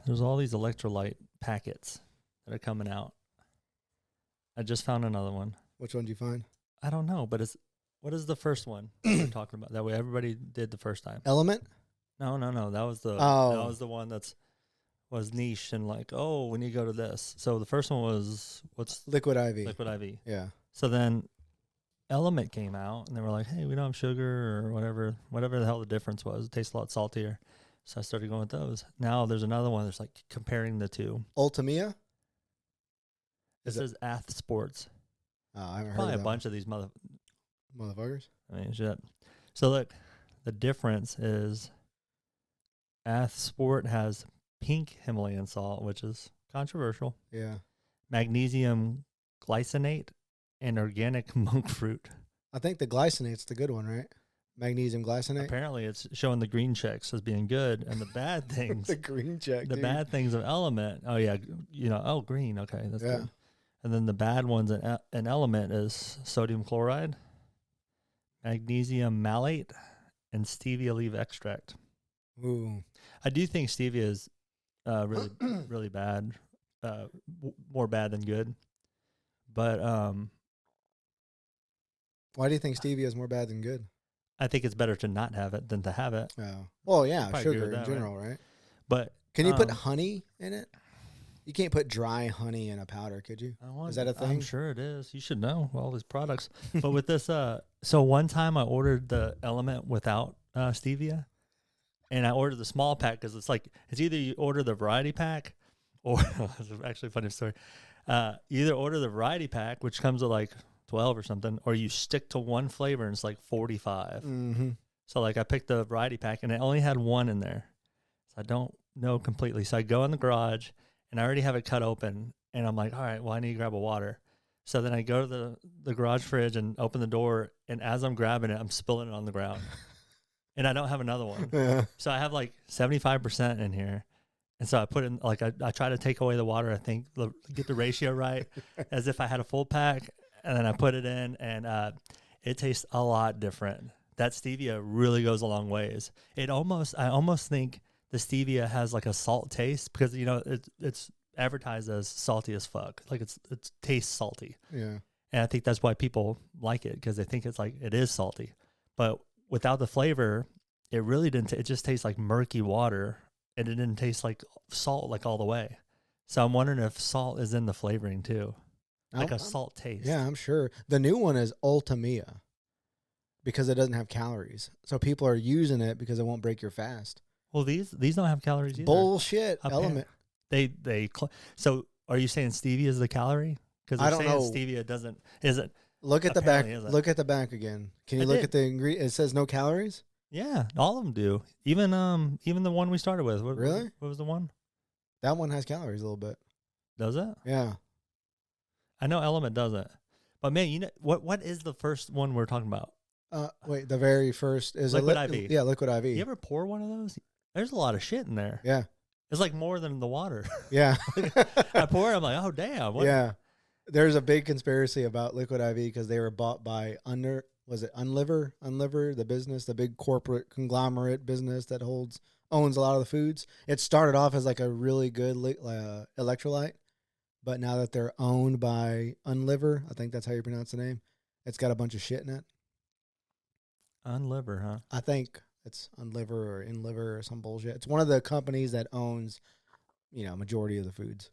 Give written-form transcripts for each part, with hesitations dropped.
There's all these electrolyte packets that are coming out. I just found another one. Which one did you find? I don't know, but what is the first one we're talking about? That way everybody did the first time. Element? No. That was the one was niche and like, oh, we need to go to this. So the first one was Liquid IV. Liquid IV. Yeah. So then Element came out and they were like, hey, we don't have sugar or whatever the hell the difference was. It tastes a lot saltier. So I started going with those. Now there's another one that's like comparing the two. Ultimia? This is Ath Sports. Oh, I haven't heard Probably of a that bunch of these motherfuckers. I mean, shit. So look, the difference is Ath Sport has pink Himalayan salt, which is controversial. Yeah. Magnesium glycinate and organic monk fruit. I think the glycinate's the good one, right? Magnesium glycinate. Apparently, it's showing the green checks as being good, and the bad things. The green check. The bad things of Element. Oh yeah, green. Okay, that's good. And then the bad ones in Element is sodium chloride, magnesium malate, and stevia leaf extract. Ooh. I do think stevia is really really bad, more bad than good. But why do you think stevia is more bad than good? I think it's better to not have it than to have it. Oh, well, yeah, Probably sugar in general, right? But can you put honey in it? You can't put dry honey in a powder, could you? Is that a thing? I'm sure it is. You should know all these products. But with this, so one time I ordered the Element without stevia, and I ordered the small pack because it's either you order the variety pack, or it's actually a funny story. You either order the variety pack, which comes with like 12 or something, or you stick to one flavor and it's like 45. Mm-hmm. So like I picked the variety pack and it only had one in there. So I don't know completely. So I go in the garage and I already have it cut open and I'm like, all right, well, I need to grab a water. So then I go to the garage fridge and open the door, and as I'm grabbing it, I'm spilling it on the ground. And I don't have another one. Yeah. So I have like 75% in here. And so I put in, like, I try to take away the water, I think, get the ratio right, as if I had a full pack. And then I put it in, and it tastes a lot different. That stevia really goes a long ways. I almost think the stevia has like a salt taste because, it's advertised as salty as fuck. Like it tastes salty. Yeah. And I think that's why people like it, because they think it is salty. But without the flavor, it really didn't. It just tastes like murky water, and it didn't taste like salt like all the way. So I'm wondering if salt is in the flavoring too. Like a salt taste. Yeah, I'm sure. The new one is Ultimia because it doesn't have calories. So people are using it because it won't break your fast. Well, these don't have calories either. Bullshit. Element. So are you saying stevia is the calorie? Because I don't know. Stevia isn't. Look at the back. Look at the back again. Can you look at the ingredient? It says no calories? Yeah, all of them do. Even the one we started with. Really? What was the one? That one has calories a little bit. Does it? Yeah. I know Element doesn't. But man, what is the first one we're talking about? Wait, the very first is Liquid IV. Yeah, Liquid IV. You ever pour one of those? There's a lot of shit in there. Yeah. It's like more than the water. Yeah. I pour it, I'm like, oh damn. Yeah. There's a big conspiracy about Liquid IV because they were bought by Unliver, the business, the big corporate conglomerate business that owns a lot of the foods. It started off as like a really good electrolyte, but now that they're owned by Unliver, I think that's how you pronounce the name, it's got a bunch of shit in it. Unliver, huh? I think it's Unliver or Inliver or some bullshit. It's one of the companies that owns, majority of the foods.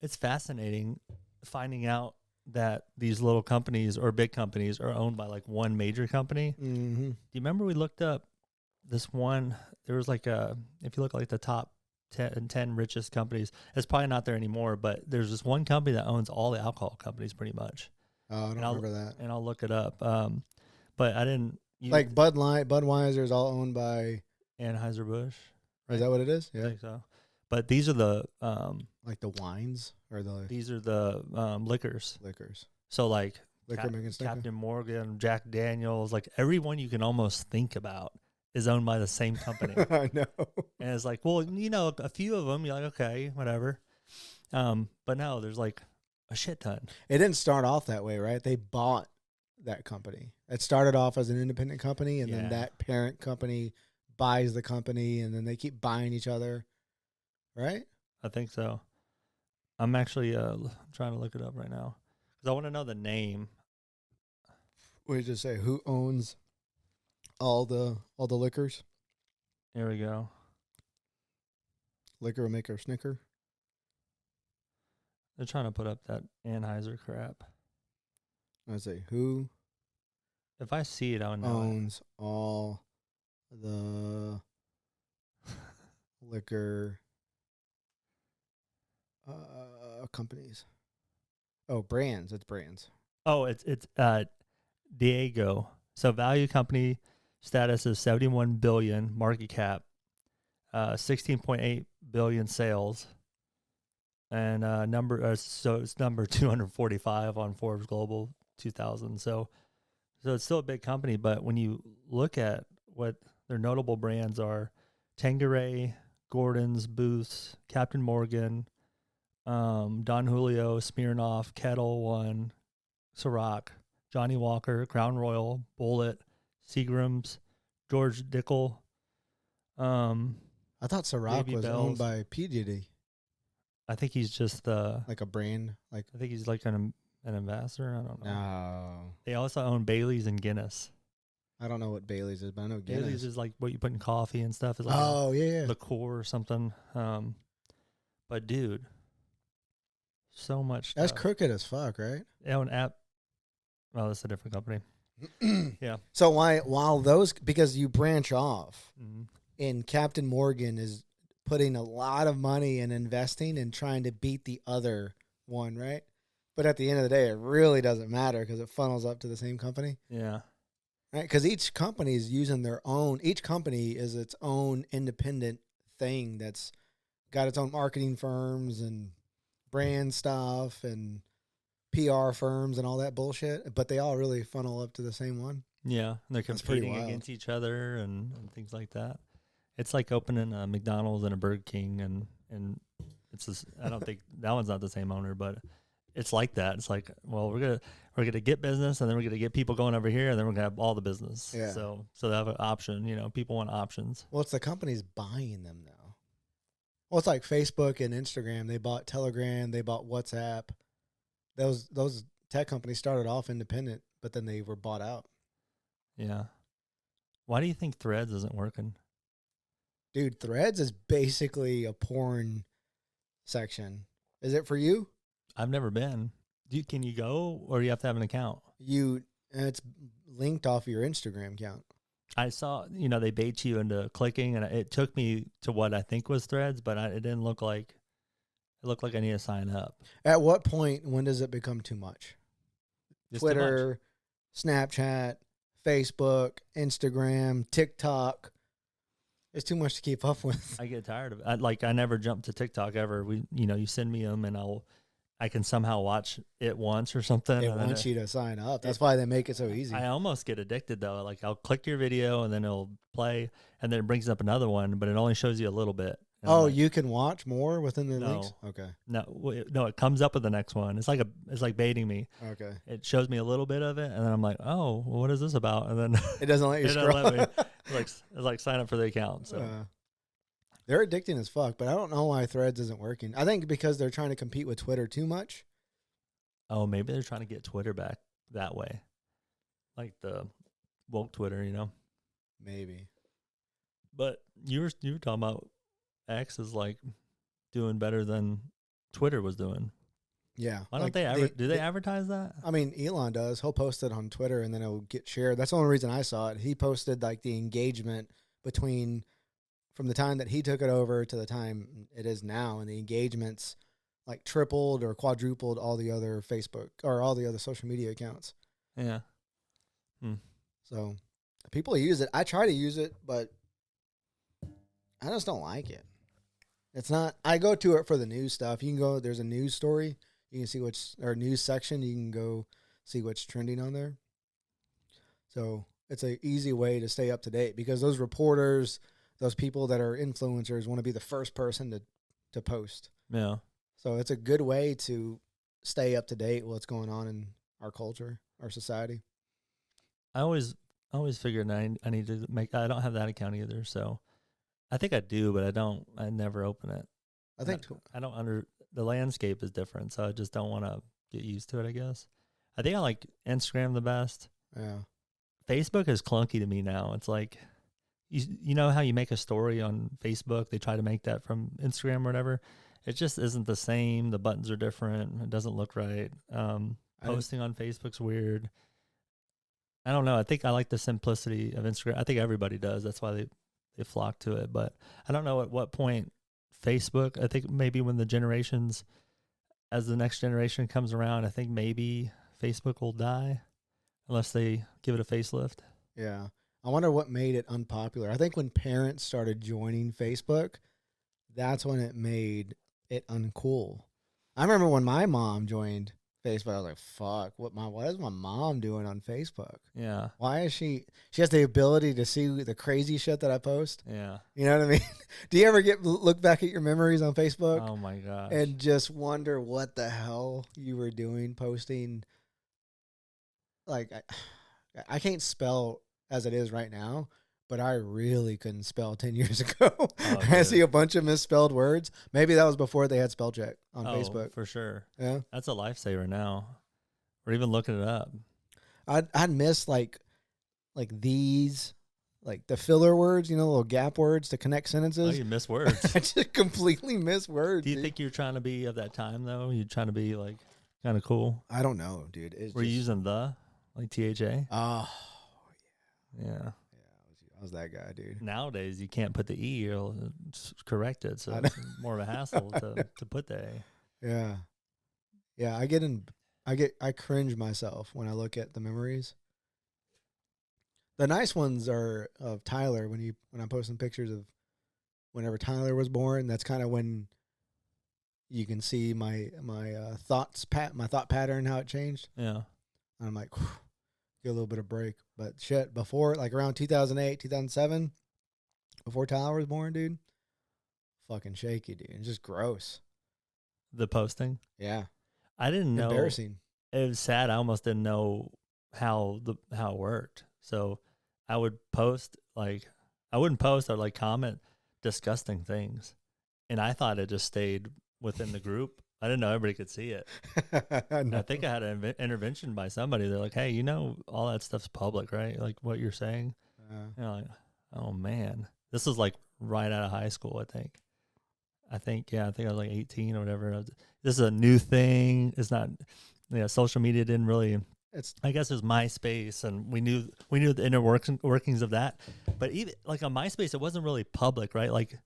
It's fascinating finding out that these little companies or big companies are owned by like one major company. Mm-hmm. Do you remember we looked up this one? There was like if you look like the top 10 richest companies, it's probably not there anymore, but there's this one company that owns all the alcohol companies pretty much. Oh, I don't remember that. And I'll look it up. But I didn't. Like Budweiser is all owned by Anheuser-Busch. Right? Is that what it is? Yeah. I think so. But these are the like the wines or these are the liquors. Liquors. So like Captain Morgan, Jack Daniels, like everyone you can almost think about is owned by the same company. I know. And it's like, well, a few of them, you're like, okay, whatever. But no, there's like a shit ton. It didn't start off that way, right? They bought that company. It started off as an independent company, and then that parent company buys the company, and then they keep buying each other, right? I think so. I'm actually trying to look it up right now because I want to know the name. We just say who owns all the liquors. Here we go. Liquor maker snicker. They're trying to put up that Anheuser crap. I say who If I see it, I would know. owns all the liquor companies. Oh, brands. It's brands. Oh, it's Diego. So value company status is 71 billion market cap, 16.8 billion sales, and so it's number 245 on Forbes Global 2000. So it's still a big company, but when you look at what their notable brands are, Tanqueray, Gordon's, Booth's, Captain Morgan, Don Julio, Smirnoff, Kettle One, Ciroc, Johnny Walker, Crown Royal, Bulleit, Seagram's, George Dickel. I thought Ciroc Baby was Bells. owned by P. Diddy, I think he's just like a brand. Like I think he's like an ambassador. I don't know. no, They also own Bailey's and Guinness. I don't know what Bailey's is, but I know Guinness. Bailey's is like what you put in coffee and stuff. It's like oh yeah. liqueur or something. But dude, so much. That's stuff. crooked as fuck, right? They own app. Well, that's a different company. Yeah. So while those, because you branch off, Mm-hmm. and Captain Morgan is putting a lot of money and investing and trying to beat the other one, right? But at the end of the day, it really doesn't matter because it funnels up to the same company, Yeah. right? Because each company is using their own. Each company is its own independent thing that's got its own marketing firms and brand stuff and PR firms and all that bullshit. But they all really funnel up to the same one. Yeah. And they're That's pretty competing wild. against each other and things like that. It's like opening a McDonald's and a Burger King, and it's just, I don't think that one's not the same owner, but it's like that. It's like, well, we're gonna get business, and then we're gonna get people going over here, and then we're gonna have all the business. Yeah. So they have an option. You know, people want options. Well, it's the companies buying them now. Well, it's like Facebook and Instagram. They bought Telegram. They bought WhatsApp. Those tech companies started off independent, but then they were bought out. Yeah. Why do you think Threads isn't working? Dude, Threads is basically a porn section. Is it for you? I've never been. Can you go, or you have to have an account? It's linked off your Instagram account. I saw, they bait you into clicking, and it took me to what I think was Threads, but it didn't look like. It looked like I need to sign up. At what point, when does it become too much? Just too much. Twitter, Snapchat, Facebook, Instagram, TikTok. It's too much to keep up with. I get tired of it. I never jumped to TikTok ever. You send me them, and I can somehow watch it once or something. It wants you to sign up. That's why they make it so easy. I almost get addicted though. Like I'll click your video, and then it'll play, and then it brings up another one, but it only shows you a little bit. And oh, you can watch more within the links? Okay. No, it comes up with the next one. It's like baiting me. Okay. It shows me a little bit of it, and then I'm like, oh, well, what is this about? And then it doesn't let you it scroll. doesn't let me. It's like sign up for the account. So they're addicting as fuck, but I don't know why Threads isn't working. I think because they're trying to compete with Twitter too much. Oh, maybe they're trying to get Twitter back that way, like the woke Twitter, Maybe. But you were talking about X is like doing better than Twitter was doing. Yeah. Why don't do they advertise that? I mean, Elon does. He'll post it on Twitter and then it'll get shared. That's the only reason I saw it. He posted like the engagement from the time that he took it over to the time it is now, and the engagements like tripled or quadrupled all the other Facebook or all the other social media accounts. Yeah. So people use it. I try to use it, but I just don't like it. It's not. I go to it for the news stuff. You can go. There's a news story. You can see or news section. You can go see what's trending on there. So it's an easy way to stay up to date because those reporters, those people that are influencers, want to be the first person to post. Yeah. So it's a good way to stay up to date with what's going on in our culture, our society. I always figured I need to make. I don't have that account either, so I think I do, but I don't. I never open it. I think I don't the landscape is different, so I just don't want to get used to it, I guess. I think I like Instagram the best. yeah. Facebook is clunky to me now. It's like, you know how you make a story on Facebook? They try to make that from Instagram or whatever. It just isn't the same. The buttons are different. It doesn't look right. Posting on Facebook's weird. I don't know. I think I like the simplicity of Instagram. I think everybody does. That's why they flock to it. But I don't know at what point Facebook, I think maybe when as the next generation comes around, I think maybe Facebook will die unless they give it a facelift. Yeah. I wonder what made it unpopular. I think when parents started joining Facebook, that's when it made it uncool. I remember when my mom joined Facebook, I was like, fuck, what is my mom doing on Facebook? Yeah. Why is she has the ability to see the crazy shit that I post? Yeah. You know what I mean? Do you ever look back at your memories on Facebook? Oh my gosh. And just wonder what the hell you were doing posting? Like, I can't spell as it is right now, but I really couldn't spell 10 years ago. I see a bunch of misspelled words. Maybe that was before they had spell check on Facebook. For sure. Yeah. That's a lifesaver now. We're even looking it up. I'd miss like these, like the filler words, little gap words to connect sentences. Oh, you miss words. I just completely miss words. Do you think you're trying to be of that time though? You're trying to be like kind of cool? I don't know, dude. Were you using like THA? Oh, yeah. I was that guy, dude. Nowadays, you can't put the E, you'll correct it, so it's more of a hassle to put the A. Yeah. Yeah, I cringe myself when I look at the memories. The nice ones are of Tyler when I'm posting pictures of whenever Tyler was born. That's kind of when you can see my thought pattern, how it changed. Yeah. And I'm like, whew, get a little bit of break. But shit, before, like around 2008, 2007, before Tyler was born, dude, fucking shaky, dude. It's just gross. The posting? Yeah. I didn't know. Embarrassing. It was sad. I almost didn't know how it worked. So I would post, I wouldn't post, I'd comment disgusting things. And I thought it just stayed within the group. I didn't know everybody could see it. No. I think I had an intervention by somebody. They're like, hey, all that stuff's public, right? Like what you're saying. Like, oh man, this was like right out of high school. I think I was like 18 or whatever. This is a new thing. It's not, social media didn't really, I guess it was MySpace, and we knew the inner workings of that. But even like on MySpace, it wasn't really public, right? Like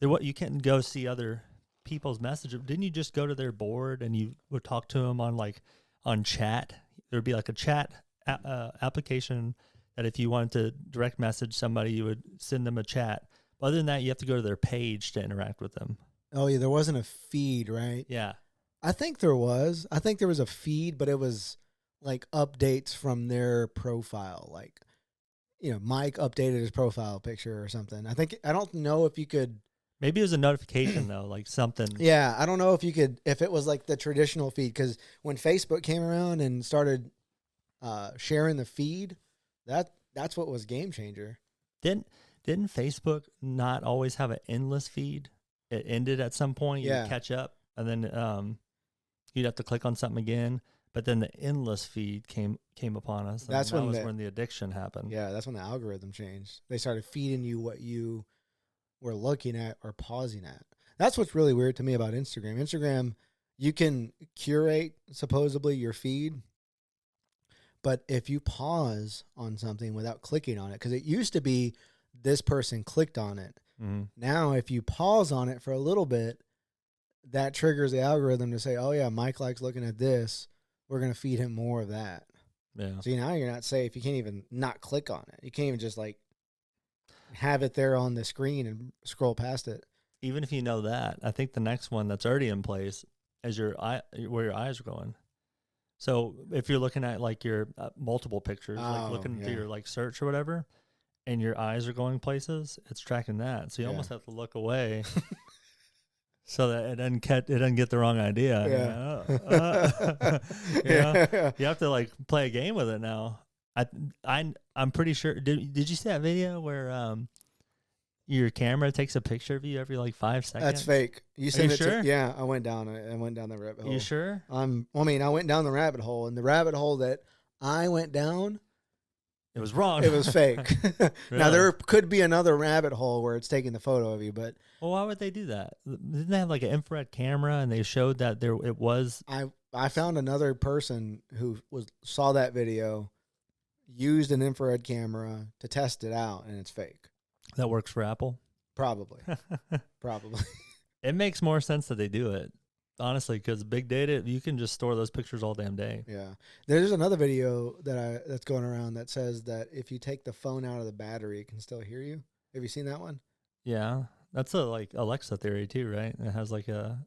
you can't go see other people's messages. Didn't you just go to their board and you would talk to them on chat? There'd be like a chat application that if you wanted to direct message somebody, you would send them a chat. But other than that, you have to go to their page to interact with them. Oh yeah, there wasn't a feed, right? Yeah. I think there was a feed, but it was like updates from their profile. Like, Mike updated his profile picture or something. I don't know if you could. Maybe it was a notification though, like something. Yeah, I don't know if it was like the traditional feed, because when Facebook came around and started sharing the feed, that's what was game changer. Didn't Facebook not always have an endless feed? It ended at some point. You would catch up, and then you'd have to click on something again. But then the endless feed came upon us. That's when the addiction happened. Yeah, that's when the algorithm changed. They started feeding you what you were looking at or pausing at. That's what's really weird to me about Instagram. Instagram, you can curate supposedly your feed, but if you pause on something without clicking on it, because it used to be this person clicked on it. Mm-hmm. Now, if you pause on it for a little bit, that triggers the algorithm to say, oh yeah, Mike likes looking at this. We're going to feed him more of that. Yeah. So now you're not safe. You can't even not click on it. You can't even just have it there on the screen and scroll past it. Even if you know that, I think the next one that's already in place is where your eyes are going. So if you're looking at your multiple pictures, looking through your search or whatever, and your eyes are going places, it's tracking that. So you almost have to look away so that it doesn't get the wrong idea. Yeah. You have to play a game with it now. I'm pretty sure. Did you see that video where your camera takes a picture of you every like 5 seconds? That's fake. You Are sent you it sure? yeah, I went down the rabbit hole. You sure? I mean, I went down the rabbit hole, and the rabbit hole that I went down, It was wrong. it was fake. Now Really? there could be another rabbit hole where it's taking the photo of you, but Well, why would they do that? Didn't they have like an infrared camera and they showed that it was? I found another person who saw that video, used an infrared camera to test it out, and it's fake. That works for Apple? Probably. Probably. It makes more sense that they do it, honestly, because big data, you can just store those pictures all damn day. Yeah. There's another video that's going around that says that if you take the phone out of the battery, it can still hear you. Have you seen that one? Yeah, that's a like Alexa theory too, right? It has like a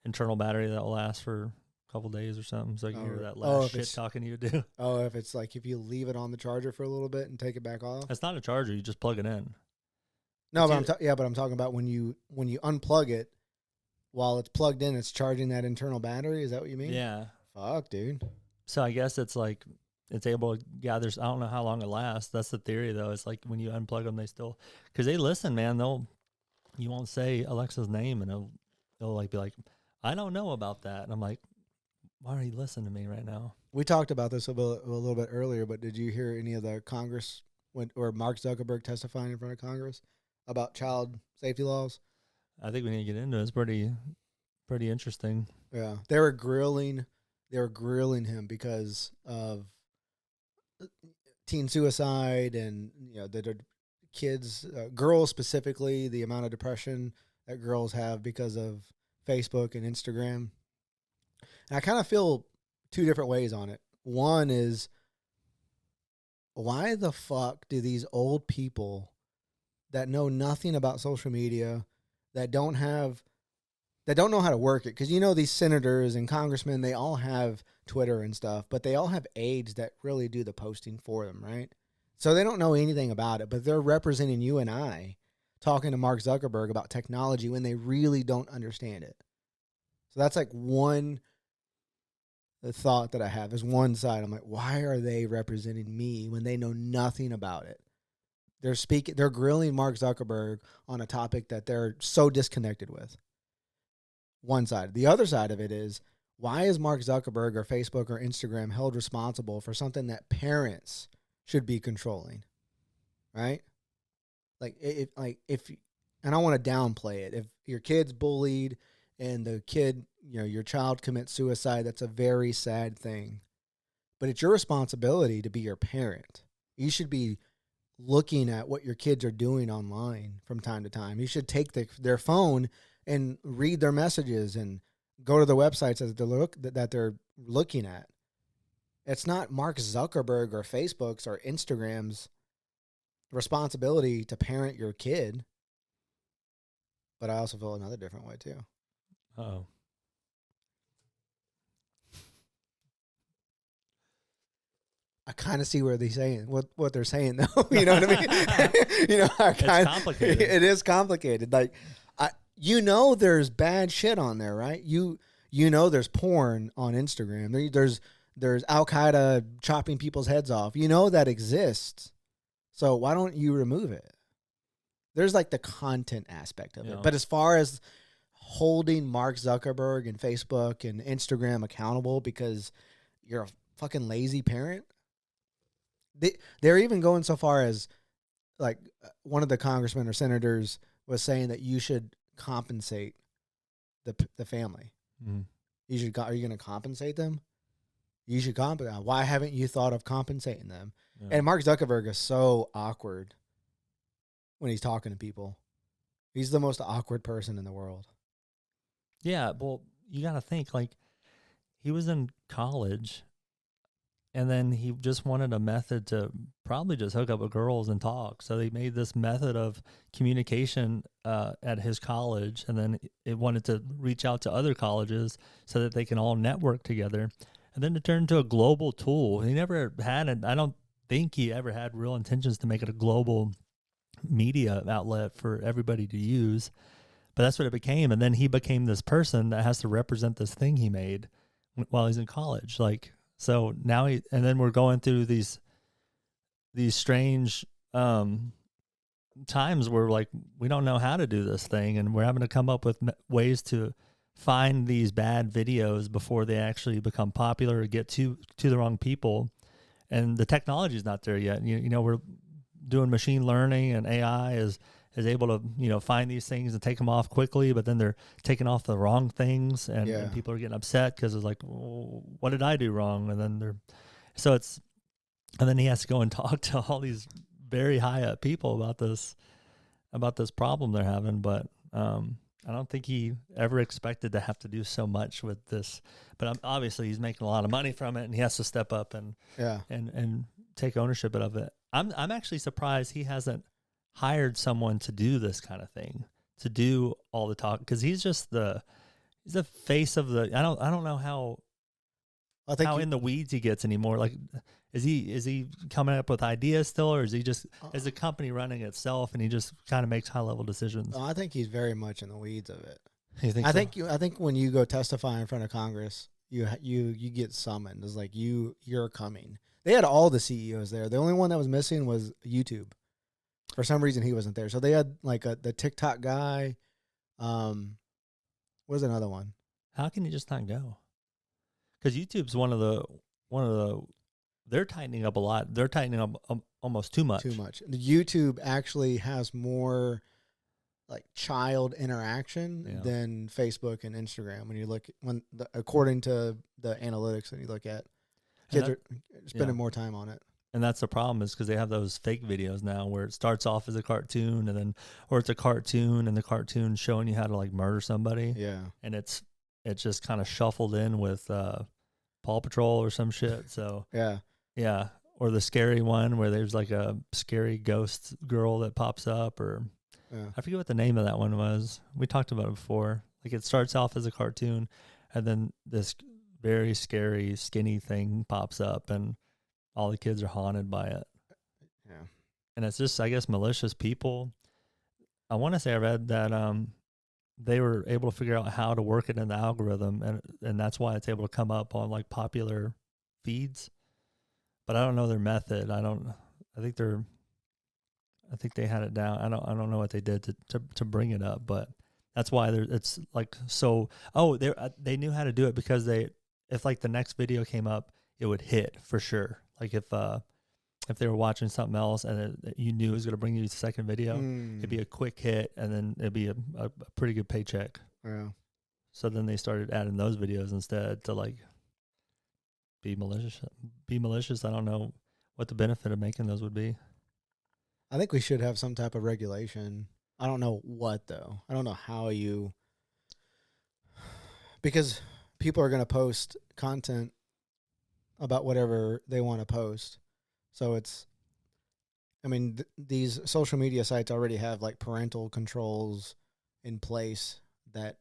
internal battery that will last for a couple days or something, so you can hear that last shit talking you do. Oh, if it's like if you leave it on the charger for a little bit and take it back off. It's not a charger; you just plug it in. No, but I'm talking about when you unplug it, while it's plugged in, it's charging that internal battery. Is that what you mean? Yeah. Fuck, dude. So I guess it's like it's able to gather. I don't know how long it lasts. That's the theory, though. It's like when you unplug them, they still because they listen, man. You won't say Alexa's name, and they'll like be like, I don't know about that, and I'm like, why are you listening to me right now? We talked about this a little bit earlier, but did you hear any of the Congress or Mark Zuckerberg testifying in front of Congress about child safety laws? I think we need to get into it. It's pretty interesting. Yeah, they were grilling him because of teen suicide and the kids, girls specifically, the amount of depression that girls have because of Facebook and Instagram. And I kind of feel two different ways on it. One is, why the fuck do these old people that know nothing about social media, that don't know how to work it? Because these senators and congressmen, they all have Twitter and stuff, but they all have aides that really do the posting for them, right? So they don't know anything about it, but they're representing you and I talking to Mark Zuckerberg about technology when they really don't understand it. So that's like one thought that I have is one side. I'm like, why are they representing me when they know nothing about it? They're grilling Mark Zuckerberg on a topic that they're so disconnected with. One side. The other side of it is, why is Mark Zuckerberg or Facebook or Instagram held responsible for something that parents should be controlling? Right? And I don't want to downplay it. If your kid's bullied and the kid, your child commits suicide, that's a very sad thing. But it's your responsibility to be your parent. You should be looking at what your kids are doing online from time to time. You should take their phone and read their messages and go to the websites that they're looking at. It's not Mark Zuckerberg or Facebook's or Instagram's responsibility to parent your kid. But I also feel another different way too. Uh-oh. I kind of see where they're saying what they're saying though. You know what I mean? It's complicated. It is complicated. Like, there's bad shit on there, right? There's porn on Instagram. There's Al Qaeda chopping people's heads off. That exists. So why don't you remove it? There's like the content aspect of it. But as far as holding Mark Zuckerberg and Facebook and Instagram accountable because you're a fucking lazy parent, they're even going so far as, like, one of the congressmen or senators was saying that you should compensate the family. Mm-hmm. Are you going to compensate them? You should compensate. Why haven't you thought of compensating them? Yeah. And Mark Zuckerberg is so awkward when he's talking to people. He's the most awkward person in the world. Yeah, well, you got to think, like, he was in college, and then he just wanted a method to probably just hook up with girls and talk. So they made this method of communication at his college, and then it wanted to reach out to other colleges so that they can all network together. And then it turned into a global tool. He never had it. I don't think he ever had real intentions to make it a global media outlet for everybody to use. But that's what it became. And then he became this person that has to represent this thing he made while he's in college. Like, so now and then we're going through these strange times where like we don't know how to do this thing, and we're having to come up with ways to find these bad videos before they actually become popular or get to the wrong people. And the technology is not there yet. You know, we're doing machine learning, and AI is able to, you know, find these things and take them off quickly, but then they're taking off the wrong things, and people are getting upset because it's like, well, what did I do wrong? And then and then he has to go and talk to all these very high up people about this problem they're having. But I don't think he ever expected to have to do so much with this. But obviously he's making a lot of money from it, and he has to step up and take ownership of it. I'm actually surprised he hasn't hired someone to do this kind of thing, to do all the talk, because he's just the face of the. I don't know how in the weeds he gets anymore. Like, is he coming up with ideas still, or is he just is the company running itself and he just kind of makes high level decisions? I think he's very much in the weeds of it. You think? I think when you go testify in front of Congress, you get summoned. It's like you're coming. They had all the CEOs there. The only one that was missing was YouTube. For some reason, he wasn't there. So they had like the TikTok guy. What was another one? How can you just not go? Because YouTube's one of the they're tightening up a lot. They're tightening up almost too much. Too much. The YouTube actually has more like child interaction than Facebook and Instagram. When you look according to the analytics that you look at, kids are spending more time on it. And that's the problem, is because they have those fake videos now where it starts off as a cartoon, and then, or it's a cartoon and the cartoon showing you how to like murder somebody. Yeah. And it's just kind of shuffled in with Paw Patrol or some shit. So yeah. Or the scary one where there's like a scary ghost girl that pops up, or I forget what the name of that one was. We talked about it before. Like, it starts off as a cartoon, and then this very scary skinny thing pops up, and all the kids are haunted by it. Yeah. And it's just, I guess, malicious people. I want to say I read that they were able to figure out how to work it in the algorithm, and that's why it's able to come up on like popular feeds. But I don't know their method. I think they had it down. I don't know what they did to bring it up, but that's why it's like so. Oh, they knew how to do it, because if like the next video came up, it would hit for sure. Like if they were watching something else and you knew it was going to bring you the second video, it'd be a quick hit, and then it'd be a pretty good paycheck. Yeah. So then they started adding those videos instead to like be malicious. I don't know what the benefit of making those would be. I think we should have some type of regulation. I don't know what, though. I don't know how because people are going to post content about whatever they want to post. So these social media sites already have like parental controls in place that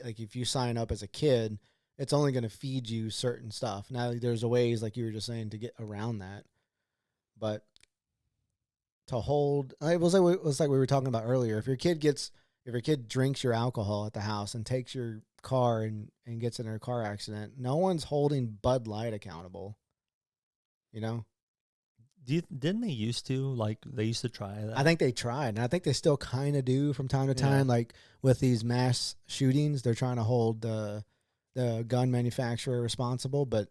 like if you sign up as a kid, it's only going to feed you certain stuff. Now there's ways, like you were just saying, to get around that. But to hold, it was like we were talking about earlier. If your kid drinks your alcohol at the house and takes your car and gets in a car accident, no one's holding Bud Light accountable. You know? Didn't they used to try that? I think they tried, and I think they still kind of do from time to time. Like with these mass shootings, they're trying to hold the gun manufacturer responsible, but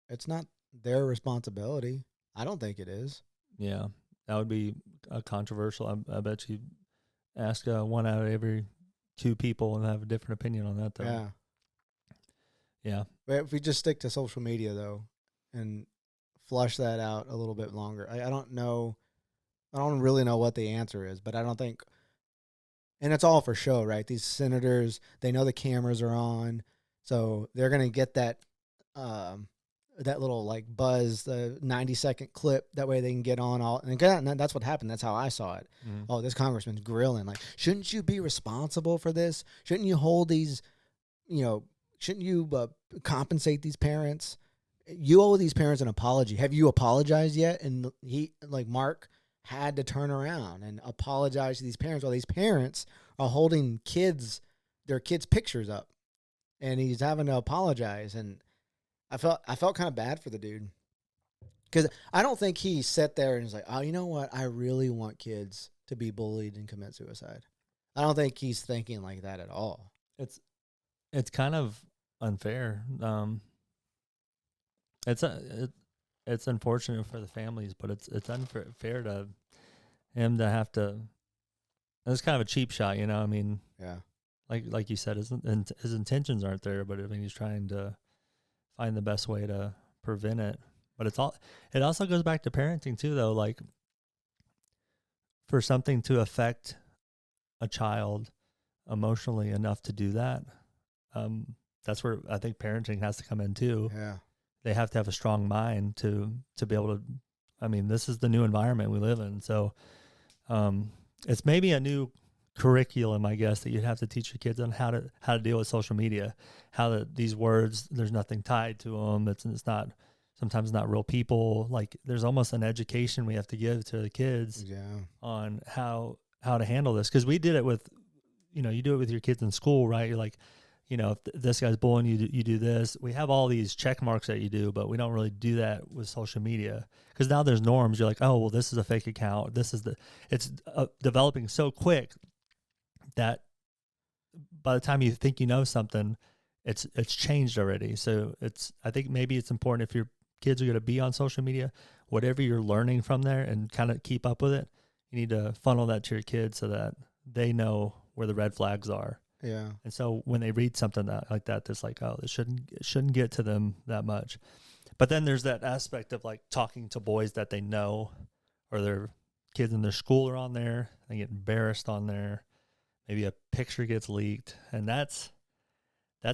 it's not their responsibility. I don't think it is. Yeah, that would be controversial. I bet you ask 1 out of every 2 people and have a different opinion on that, though. Yeah. But if we just stick to social media, though, and flush that out a little bit longer, I don't know. I don't really know what the answer is, but I don't think, and it's all for show, right? These senators, they know the cameras are on, so they're going to get that that little like buzz, the 90-second clip. That way they can get on all, and again, that's what happened. That's how I saw it. Mm-hmm. Oh, this congressman's grilling. Like, shouldn't you be responsible for this? Shouldn't you hold these, shouldn't you compensate these parents? You owe these parents an apology. Have you apologized yet? And Mark had to turn around and apologize to these parents while these parents are holding their kids' pictures up, and he's having to apologize. And I felt kind of bad for the dude. Because I don't think he sat there and was like, oh, you know what? I really want kids to be bullied and commit suicide. I don't think he's thinking like that at all. It's kind of unfair. It's unfortunate for the families, but it's unfair to him to have to. It's kind of a cheap shot, you know. I mean, Yeah. Like you said, his intentions aren't there, but I mean, he's trying to find the best way to prevent it. But it also goes back to parenting too, though. Like, for something to affect a child emotionally enough to do that, that's where I think parenting has to come in too. Yeah. They have to have a strong mind to be able to. I mean, this is the new environment we live in, so it's maybe a new curriculum, I guess, that you'd have to teach your kids on how to deal with social media, these words, there's nothing tied to them. It's not, sometimes not real people. Like, there's almost an education we have to give to the kids on how to handle this. Cause we did it with, you do it with your kids in school, right? You're like, if this guy's bullying you, you do this. We have all these check marks that you do, but we don't really do that with social media. Cause now there's norms. You're like, oh, well, this is a fake account. It's developing so quick that by the time you think you know something, it's changed already. So I think maybe it's important, if your kids are going to be on social media, whatever you're learning from there and kind of keep up with it, you need to funnel that to your kids so that they know where the red flags are. Yeah. And so when they read something like that, that's like, oh, it shouldn't get to them that much. But then there's that aspect of like talking to boys that they know, or their kids in their school are on there, they get embarrassed on there. Maybe a picture gets leaked, and that's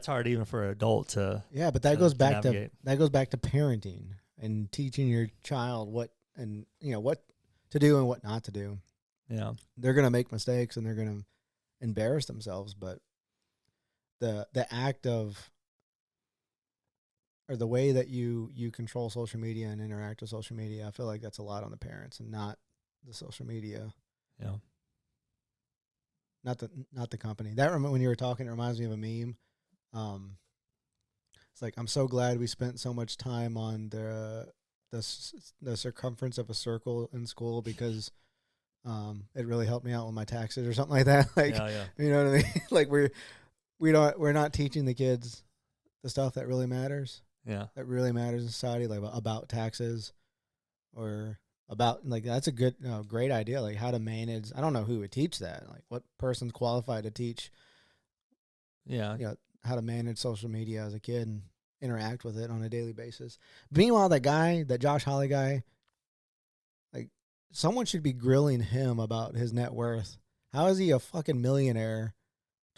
hard even for an adult to. Yeah, but that goes back navigate. to parenting and teaching your child what to do and what not to do. Yeah, they're gonna make mistakes and they're gonna embarrass themselves, but the act of, or the way that you control social media and interact with social media, I feel like that's a lot on the parents and not the social media. Yeah. Not the company. That when you were talking, it reminds me of a meme. It's like, I'm so glad we spent so much time on the circumference of a circle in school, because it really helped me out with my taxes or something like that. Like, yeah. You know what I mean? Like, we're not teaching the kids the stuff that really matters. Yeah, that really matters in society, like about taxes, or about, like, that's a good, great idea. Like, how to manage. I don't know who would teach that. Like, what person's qualified to teach? Yeah, how to manage social media as a kid and interact with it on a daily basis. Meanwhile, that Josh Hawley guy, like, someone should be grilling him about his net worth. How is he a fucking millionaire?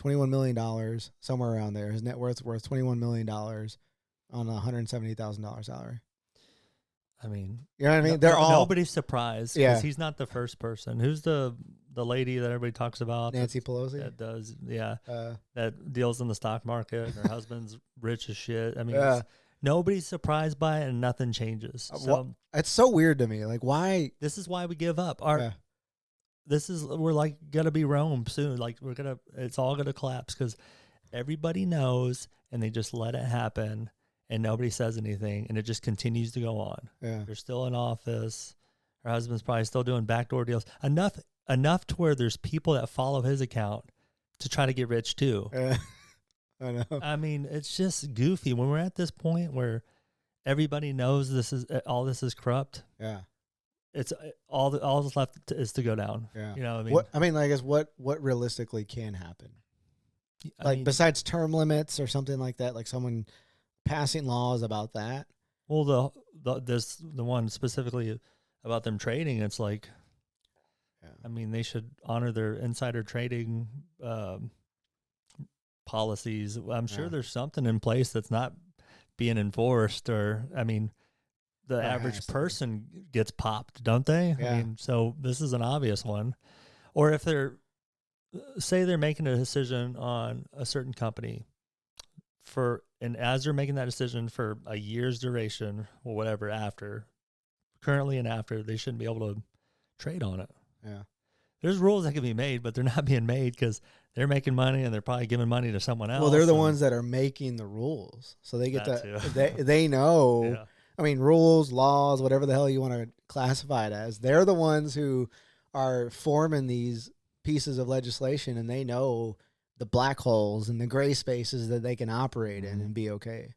$21 million, somewhere around there. His net worth $21 million on a $170,000 salary. I mean, you know what I mean? Nobody's surprised, because Yeah. he's not the first person. Who's the lady that everybody talks about? Nancy Pelosi. That does, that deals in the stock market. Her husband's rich as shit. I mean, nobody's surprised by it, and nothing changes. So it's so weird to me. Like, why? This is why we give up. We're like gonna be Rome soon. Like, it's all gonna collapse, because everybody knows, and they just let it happen. And nobody says anything, and it just continues to go on. Yeah. They're still in office. Her husband's probably still doing backdoor deals. Enough to where there's people that follow his account to try to get rich too. I know. I mean, it's just goofy. When we're at this point where everybody knows all this is corrupt. Yeah. It's all that's left is to go down. Yeah. You know what I mean? I guess what realistically can happen? Like, besides term limits or something like that, like someone passing laws about that. Well, the one specifically about them trading, it's like, I mean, they should honor their insider trading policies. I'm sure there's something in place that's not being enforced, or, I mean, the average person gets popped, don't they? Yeah. I mean, so this is an obvious one. Or if they're making a decision on a certain company, and as they're making that decision for a year's duration or whatever, currently and after, they shouldn't be able to trade on it. Yeah. There's rules that can be made, but they're not being made because they're making money and they're probably giving money to someone else. Well, they're the ones that are making the rules. So they get that they know I mean, rules, laws, whatever the hell you want to classify it as. They're the ones who are forming these pieces of legislation, and they know the black holes and the gray spaces that they can operate in and be okay.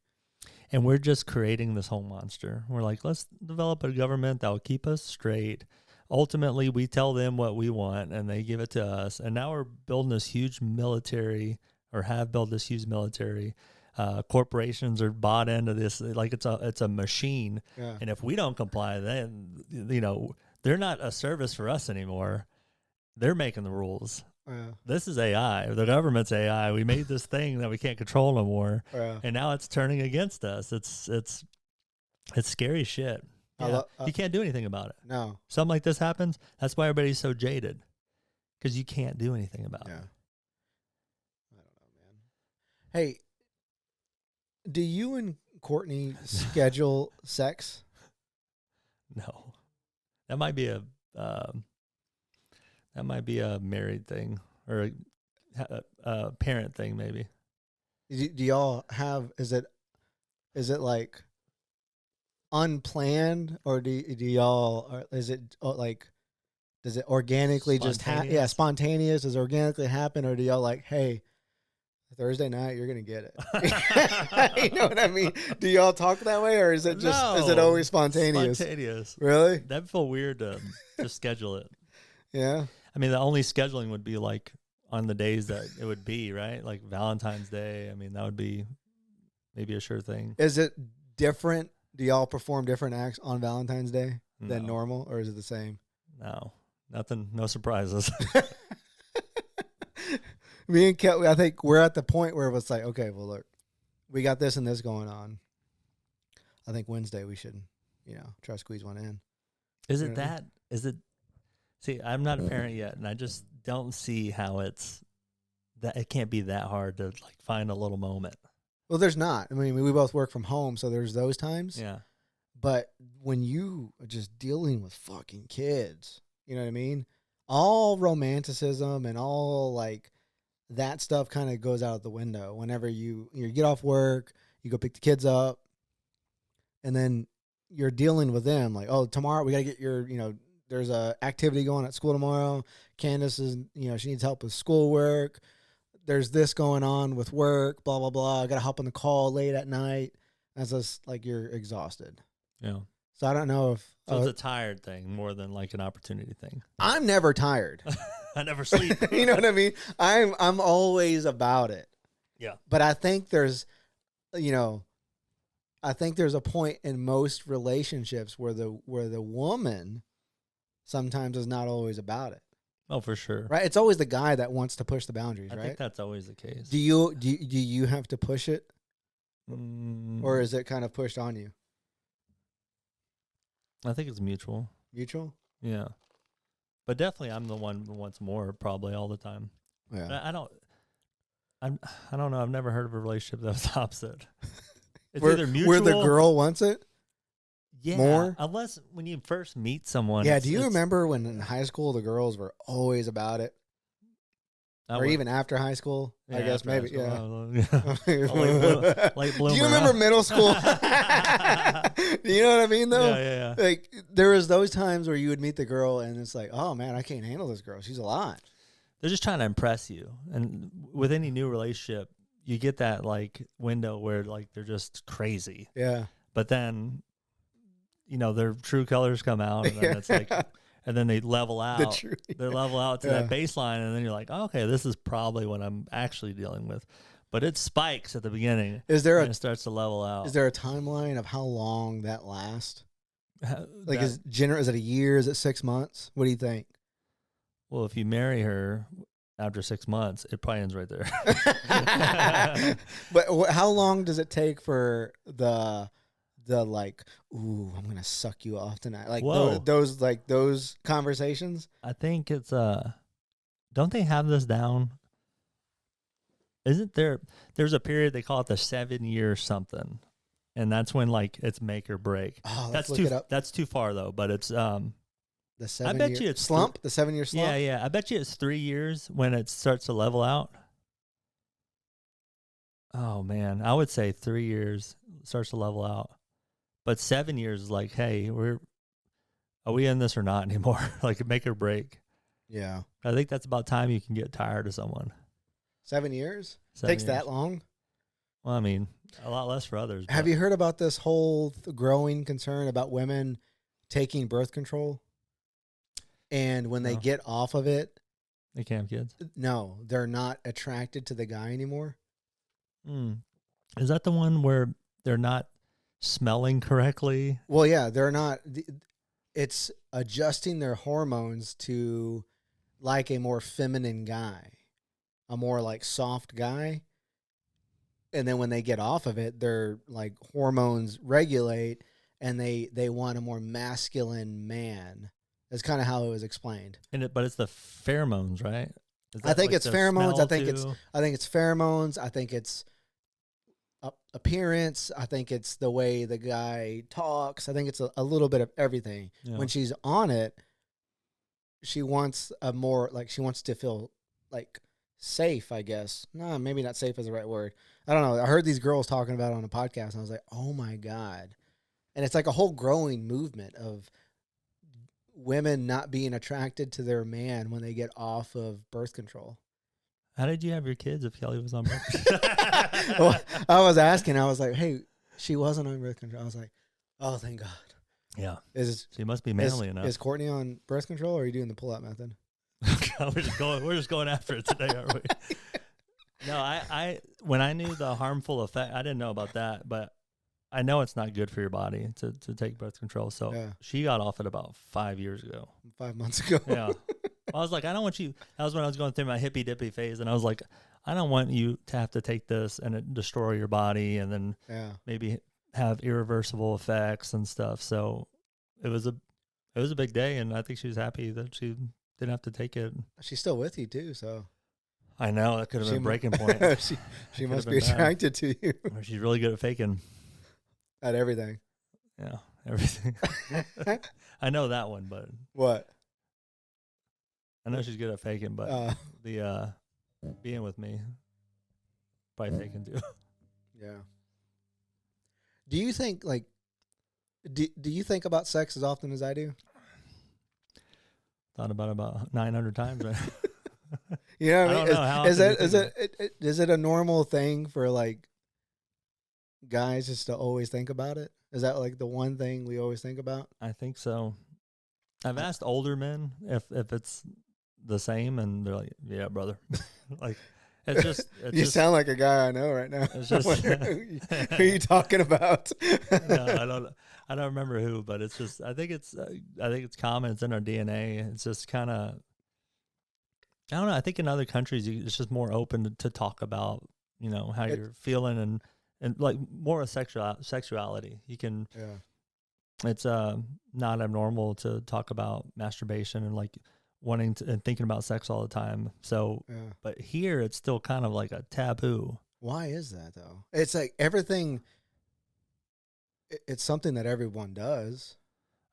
And we're just creating this whole monster. We're like, let's develop a government that will keep us straight. Ultimately, we tell them what we want, and they give it to us. And now we're building this huge military, or have built this huge military. Corporations are bought into this like it's a machine. Yeah. And if we don't comply, then they're not a service for us anymore. They're making the rules. Yeah. This is AI. The government's AI. We made this thing that we can't control no more, and now it's turning against us. It's scary shit. Yeah. You can't do anything about it. No. Something like this happens. That's why everybody's so jaded, because you can't do anything about it. I don't know, man. Hey, do you and Courtney schedule sex? No, that might be a married thing, or a parent thing, maybe. Do y'all have? Is it like unplanned, or do y'all? Or is it like? Does it organically just happen? Yeah, spontaneous. Does it organically happen, or do y'all like, hey, Thursday night you're gonna get it? You know what I mean? Do y'all talk that way, or is it just is it always spontaneous? Spontaneous. Really? That'd feel weird to just schedule it. Yeah. I mean, the only scheduling would be like on the days that it would be, right? Like Valentine's Day. I mean, that would be maybe a sure thing. Is it different? Do y'all perform different acts on Valentine's Day than normal, or is it the same? No, nothing, no surprises. Me and Kelly, I think we're at the point where it's like, okay, well, look, we got this and this going on. I think Wednesday we should, try to squeeze one in. Is it that? Is it? See, I'm not a parent yet, and I just don't see how it's that it can't be that hard to like find a little moment. Well, there's not. I mean, we both work from home, so there's those times. Yeah. But when you are just dealing with fucking kids, you know what I mean? All romanticism and all like that stuff kind of goes out the window whenever you get off work, you go pick the kids up, and then you're dealing with them like, oh, tomorrow we got to get your, there's a activity going at school tomorrow. Candace is, she needs help with schoolwork. There's this going on with work, blah, blah, blah. I got to hop on the call late at night. That's just like you're exhausted. Yeah. So I don't know if... So it's a tired thing more than like an opportunity thing. I'm never tired. I never sleep. You know what I mean? I'm always about it. Yeah. But I think there's, I think there's a point in most relationships where the woman sometimes is not always about it. Oh, for sure. Right? It's always the guy that wants to push the boundaries, right? I think that's always the case. Do you have to push it? Or is it kind of pushed on you? I think it's mutual. Mutual? Yeah. But definitely I'm the one who wants more probably all the time. Yeah. I don't know. I've never heard of a relationship that was opposite. It's either either mutual. Where the girl wants it? Yeah. More? Unless when you first meet someone. Yeah. Do you remember when in high school the girls were always about it? Or even after high school, I guess maybe. Yeah. Late bloomer. Do you remember middle school? Do you know what I mean, though? Yeah. Like there was those times where you would meet the girl, and it's like, oh man, I can't handle this girl. She's a lot. They're just trying to impress you, and with any new relationship, you get that like window where like they're just crazy. Yeah. But then, their true colors come out, and then it's like. And then they level out. They level out to that baseline, and then you're like, oh, okay, this is probably what I'm actually dealing with. But it spikes at the beginning. It starts to level out. Is there a timeline of how long that lasts? Like, is it a year? Is it 6 months? What do you think? Well, if you marry her after 6 months, it probably ends right there. But how long does it take for the like, ooh, I'm gonna suck you off tonight, like those conversations? I think it's don't they have this down? Isn't there's a period they call it the 7-year something, and that's when like it's make or break. Oh, that's too far though, but it's the 7 I bet you it's slump, the 7-year slump. Yeah. I bet you it's 3 years when it starts to level out. Oh man, I would say 3 years starts to level out. But 7 years is like, hey, are we in this or not anymore? Like make or break. Yeah. I think that's about time you can get tired of someone. 7 years? 7 Takes years. that long? Well, I mean, a lot less for others. Have but you heard about this whole growing concern about women taking birth control? And when they No. get off of it, They can't have kids. no, they're not attracted to the guy anymore. Is that the one where they're not smelling correctly? Well, yeah, they're not. It's adjusting their hormones to like a more feminine guy, a more like soft guy. And then when they get off of it, their like hormones regulate and they want a more masculine man. That's kind of how it was explained. But it's the pheromones, right? Is I that think like it's the pheromones. smell I think it's pheromones. I think it's appearance. I think it's the way the guy talks. I think it's a little bit of everything. Yeah. When she's on it, she wants a more like she wants to feel like safe, I guess. No, maybe not safe is the right word. I don't know. I heard these girls talking about it on a podcast, and I was like, oh my God. And it's like a whole growing movement of women not being attracted to their man when they get off of birth control. How did you have your kids if Kelly was on birth control? Well, I was asking, I was like, hey, she wasn't on birth control. I was like, oh, thank God. Yeah. She must be manly enough. Is Courtney on birth control, or are you doing the pull-out method? We're just going after it today, aren't we? No, I when I knew the harmful effect, I didn't know about that, but I know it's not good for your body to take birth control. So Yeah. she got off it about 5 years ago. 5 months ago. Yeah. I was like, I don't want you. That was when I was going through my hippy dippy phase, and I was like, I don't want you to have to take this and it destroy your body, and then maybe have irreversible effects and stuff. So it was a big day, and I think she was happy that she didn't have to take it. She's still with you too, so I know that could have been a breaking point. she must be attracted to you. Or she's really good at faking. At everything. Yeah, everything. I know that one, but what? I know she's good at faking, but the being with me, probably faking too. Yeah. Do you think do you think about sex as often as I do? Thought about 900 times. Right? You know what I mean? How is it a normal thing for like guys just to always think about it? Is that like the one thing we always think about? I think so. I've asked older men if it's the same, and they're like, "Yeah, brother." Like it's just. You sound like a guy I know right now. It's just. Who are you talking about? No, I don't remember who, but it's just. I think it's common. It's in our DNA. It's just kind of. I don't know. I think in other countries, it's just more open to talk about, how you're feeling and like more of sexuality. You can. Yeah. It's not abnormal to talk about masturbation and like wanting to and thinking about sex all the time. So, but here it's still kind of like a taboo. Why is that though? It's like everything. It's something that everyone does.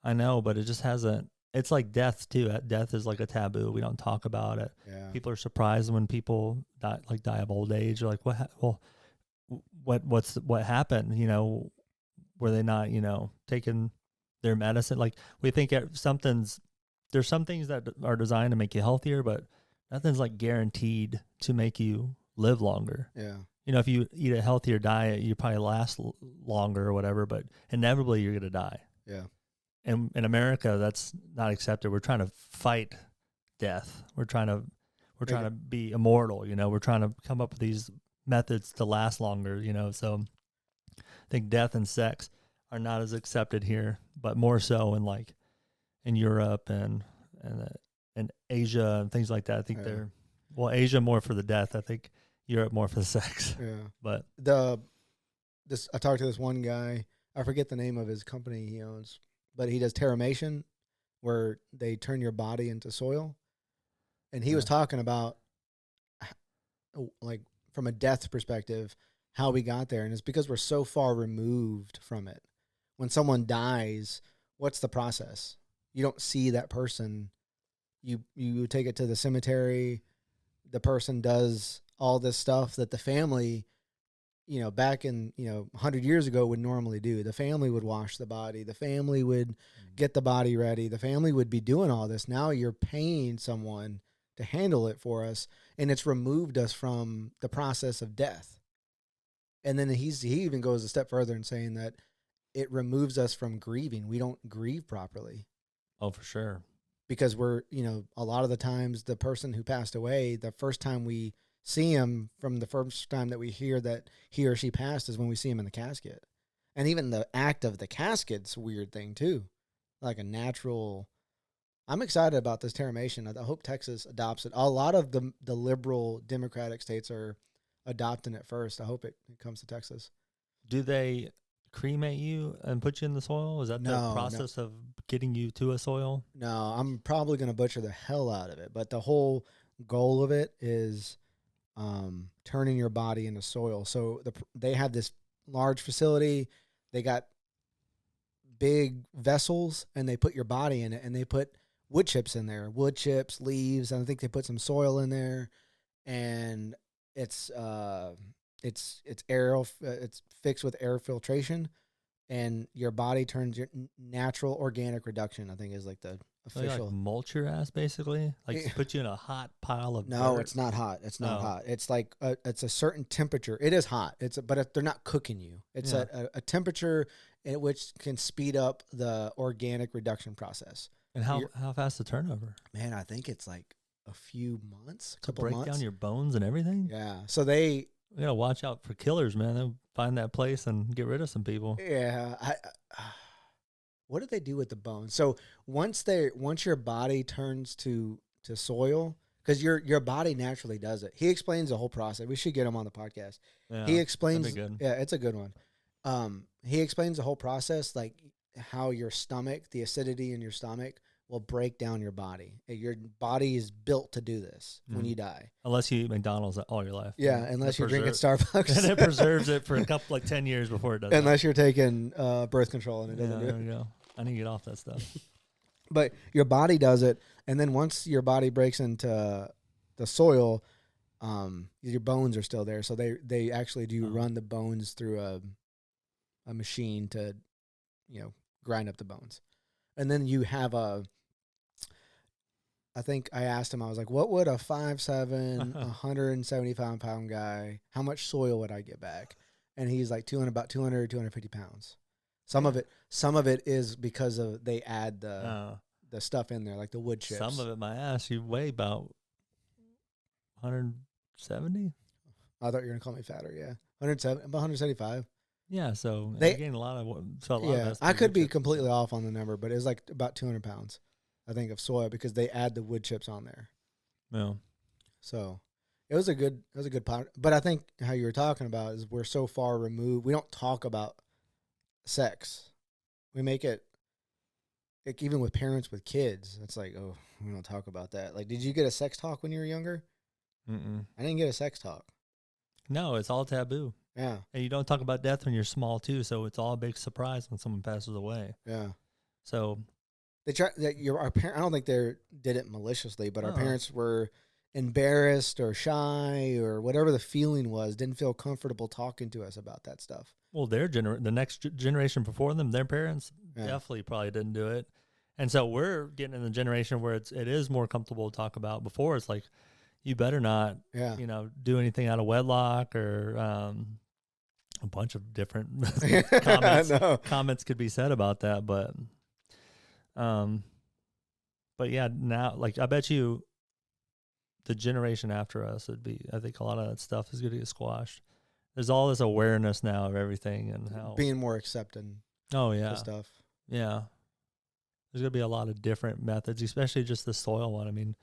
I know, but it just hasn't. It's like death too. Death is like a taboo. We don't talk about it. Yeah. People are surprised when people die of old age. They're like, what happened? Were they not, taking their medicine? Like we think there's some things that are designed to make you healthier, but nothing's like guaranteed to make you live longer. Yeah. If you eat a healthier diet, you probably last longer or whatever, but inevitably you're going to die. Yeah. And in America, that's not accepted. We're trying to fight death. We're trying to be immortal. We're trying to come up with these methods to last longer. So I think death and sex are not as accepted here, but more so in Europe and Asia and things like that. I think Asia more for the death. I think Europe more for the sex. Yeah. But I talked to this one guy. I forget the name of his company he owns, but he does terramation, where they turn your body into soil. And he was talking about, like, from a death perspective, how we got there. And it's because we're so far removed from it. When someone dies, what's the process? You don't see that person. You take it to the cemetery. The person does all this stuff that the family back in, 100 years ago would normally do. The family would wash the body. The family would get the body ready. The family would be doing all this. Now you're paying someone to handle it for us, and it's removed us from the process of death. And then he even goes a step further in saying that it removes us from grieving. We don't grieve properly. Oh, for sure. Because we're, a lot of the times the person who passed away, the first time we see him from the first time that we hear that he or she passed is when we see him in the casket. And even the act of the casket's a weird thing too. Like a natural. I'm excited about this terramation. I hope Texas adopts it. A lot of the liberal Democratic states are adopting it first. I hope it comes to Texas. Do they cremate you and put you in the soil? Is that the process of getting you to a soil? No, I'm probably going to butcher the hell out of it. But the whole goal of it is turning your body into soil. So they have this large facility. They got big vessels, and they put your body in it, and they put wood chips in there, wood chips, leaves, and I think they put some soil in there, and it's fixed with air filtration, and your body turns your natural organic reduction, I think is like the official. Like mulch your ass, basically? Like put you in a hot pile of No, dirt? it's not hot. It's not hot. It's like it's a certain temperature. It is hot. But they're not cooking you. It's a temperature at which can speed up the organic reduction process. And how fast the turnover? Man, I think it's like a few months, to break down your bones and everything. Yeah. So you gotta watch out for killers, man. They'll find that place and get rid of some people. Yeah. What do they do with the bones? So once your body turns to soil, because your body naturally does it. He explains the whole process. We should get him on the podcast. Yeah, he explains. That'd be good. Yeah, it's a good one. He explains the whole process, like how your stomach, the acidity in your stomach, will break down your body. Your body is built to do this when you die. Unless you eat McDonald's all your life. Yeah, unless you're drinking Starbucks. And it preserves it for a couple, 10 years before it does. Unless you're taking birth control and it doesn't do it. There you go. I need to get off that stuff. But your body does it, and then once your body breaks into the soil, your bones are still there. So they actually do run the bones through a machine to, grind up the bones. And then you have I think I asked him, I was like, what would a 5'7", 175-pound guy, how much soil would I get back? And he's like about 200, 250 pounds. Some of it is because of they add the stuff in there, like the wood chips. Some of it, my ass, you weigh about 170. I thought you were gonna call me fatter. Yeah, 170, about 175. Yeah, so they gain a lot of. So a lot of I could be completely off on the number, but it was like about 200 pounds, I think, of soil because they add the wood chips on there. Yeah. So it was a good part. But I think how you were talking about is we're so far removed. We don't talk about sex. We make it, like, even with parents with kids, it's like, oh, we don't talk about that. Like, did you get a sex talk when you were younger? I didn't get a sex talk. No, it's all taboo. Yeah. And you don't talk about death when you're small too, so it's all a big surprise when someone passes away. Yeah. So they try that our parents, I don't think they did it maliciously, but our parents were embarrassed or shy or whatever the feeling was, didn't feel comfortable talking to us about that stuff. Well, the next generation before them, their parents definitely probably didn't do it. And so we're getting in the generation where it is more comfortable to talk about. Before, it's like, you better not, do anything out of wedlock or a bunch of different comments could be said about that. But yeah, now, like, I bet you the generation after us I think a lot of that stuff is going to get squashed. There's all this awareness now of everything and how being more accepting. Oh yeah, stuff. Yeah, there's going to be a lot of different methods, especially just the soil one. I mean,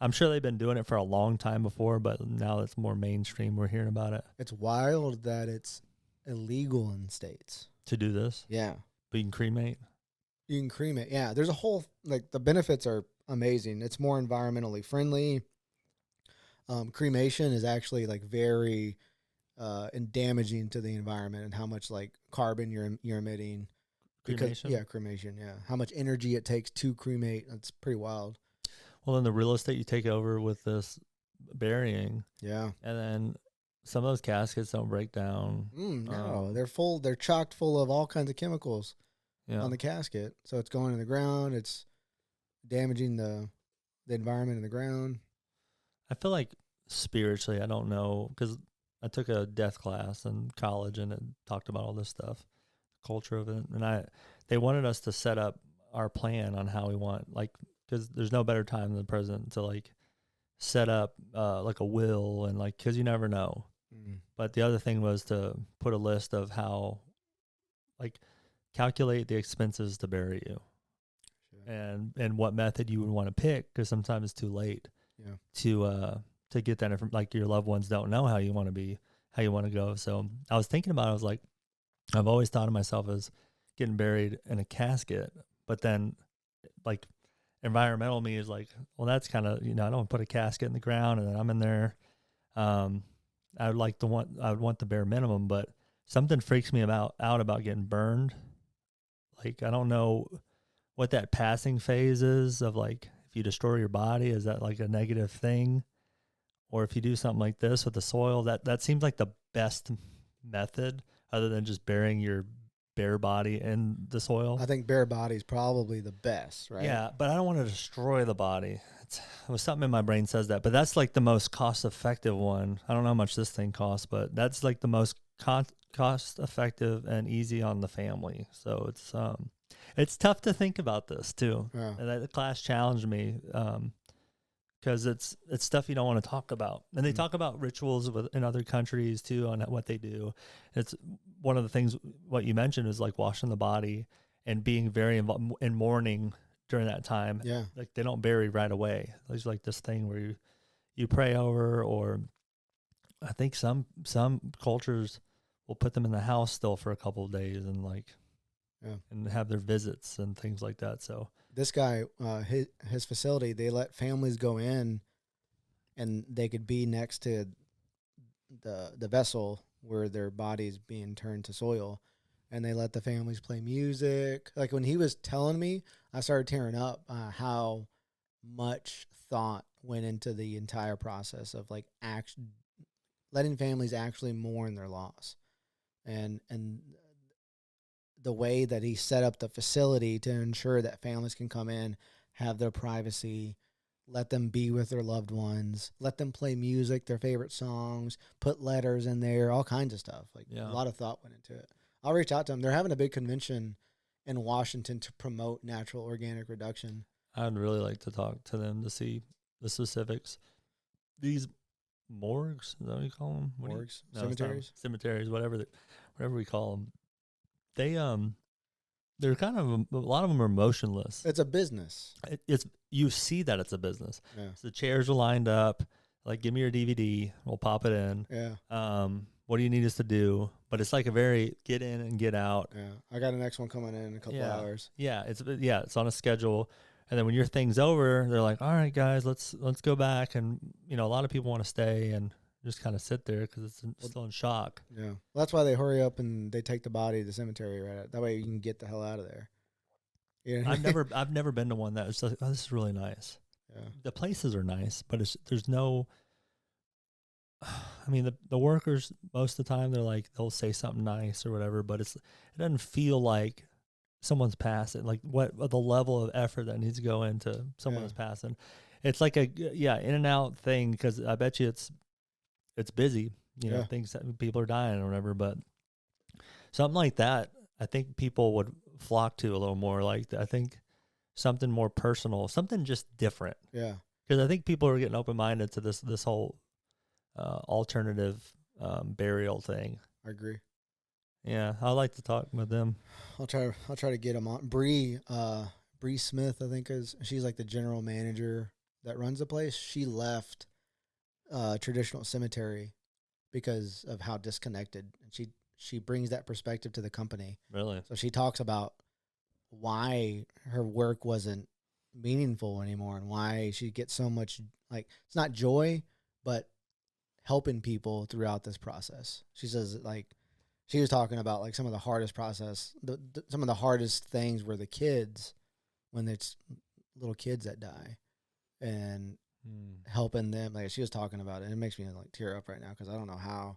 I'm sure they've been doing it for a long time before, but now it's more mainstream. We're hearing about it. It's wild that it's illegal in states to do this. Yeah, but you can cremate. You can cremate. Yeah, there's a whole, like, the benefits are amazing. It's more environmentally friendly. Cremation is actually, like, very and damaging to the environment and how much, like, carbon you're emitting. Cremation? Cremation, yeah. How much energy it takes to cremate. That's pretty wild. Well, then the real estate you take over with this burying. Yeah. And then some of those caskets don't break down. No, they're full. They're chocked full of all kinds of chemicals Yeah. on the casket. So it's going in the ground. It's damaging the environment in the ground. I feel like spiritually, I don't know, because I took a death class in college and it talked about all this stuff, culture of it, and they wanted us to set up our plan on how we want, like, because there's no better time than the present to like set up like a will and like, because you never know. But the other thing was to put a list of how, like, calculate the expenses to bury you, and what method you would want to pick, because sometimes it's too late. To get that information. Like, your loved ones don't know how you want to go. So I was thinking about it. I was like, I've always thought of myself as getting buried in a casket, but then like environmental me is like, well, that's kind of, I don't want to put a casket in the ground and then I'm in there. I would want the bare minimum, but something freaks me out about getting burned. Like, I don't know what that passing phase is of, like, if you destroy your body, is that like a negative thing? Or if you do something like this with the soil, that seems like the best method, other than just burying your bare body in the soil. I think bare body is probably the best, right? Yeah, but I don't want to destroy the body. Something in my brain says that, but that's like the most cost-effective one. I don't know how much this thing costs, but that's like the most cost-effective and easy on the family. So it's tough to think about this too. Yeah. And the class challenged me because it's stuff you don't want to talk about. And they talk about rituals in other countries too on what they do. It's one of the things, what you mentioned, is like washing the body and being very involved in mourning during that time. Yeah. Like, they don't bury right away. There's like this thing where you pray over, or I think some cultures will put them in the house still for a couple of days and like, and have their visits and things like that. So this guy, his facility, they let families go in and they could be next to the vessel where their body's being turned to soil, and they let the families play music. Like, when he was telling me, I started tearing up how much thought went into the entire process of like letting families actually mourn their loss, and the way that he set up the facility to ensure that families can come in, have their privacy, let them be with their loved ones, let them play music, their favorite songs, put letters in there, all kinds of stuff. Like, a lot of thought went into it. I'll reach out to them. They're having a big convention in Washington to promote natural organic reduction. I'd really like to talk to them to see the specifics. These morgues, is that what you call them? Morgues, cemeteries, whatever we call them. They're kind of, a lot of them are motionless. It's a business. You see that it's a business. Yeah. So the chairs are lined up. Like, give me your DVD, we'll pop it in. Yeah. What do you need us to do? But it's like a very get in and get out. Yeah. I got the next one coming in a couple hours. Yeah. It's on a schedule. And then when your thing's over, they're like, all right, guys, let's go back. And, a lot of people want to stay and just kind of sit there because it's still in shock. Yeah. Well, that's why they hurry up and they take the body to the cemetery right out. That way you can get the hell out of there. Yeah. I've never been to one that was like, oh, this is really nice. Yeah. The places are nice, but there's no, I mean, the workers, most of the time, they'll say something nice or whatever, but it doesn't feel like someone's passing. Like, what the level of effort that needs to go into someone that's passing. It's like in and out thing, because I bet you it's busy, things that people are dying or whatever, but something like that, I think people would flock to a little more. Like, I think something more personal, something just different. Yeah. Because I think people are getting open-minded to this whole alternative burial thing. I agree. Yeah, I like to talk with them. I'll try to get them on. Bree Smith, I think, she's like the general manager that runs the place. She left traditional cemetery because of how disconnected, and she brings that perspective to the company. Really? So she talks about why her work wasn't meaningful anymore and why she gets so much, like, it's not joy, but helping people throughout this process. She says, like, she was talking about like some of the hardest some of the hardest things were the kids, when it's little kids that die. And helping them. Like she was talking about it, and it makes me like tear up right now because I don't know how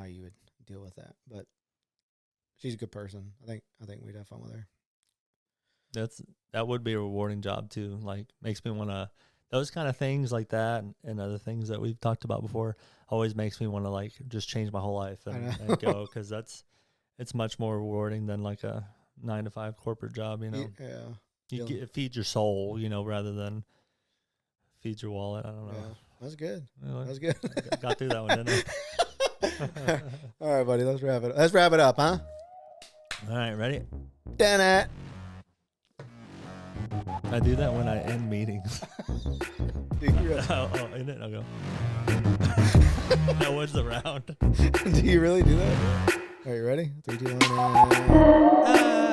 you would deal with that, but she's a good person. I think we'd have fun with her. That would be a rewarding job too. Like makes me want to, those kind of things like that and other things that we've talked about before always makes me want to like just change my whole life and go, because it's much more rewarding than like a 9-to-5 corporate job, you know. Yeah. It feeds your soul, you know, rather than feeds your wallet. I don't know. Yeah. That's good. Anyway, That's good. got through that one, didn't I? All right, buddy. Let's wrap it up, huh? All right, ready? Done it. I do that when I end meetings. Do you really? In it, I'll go. That was the round. Do you really do that? All right, you ready? 3, 2, 1.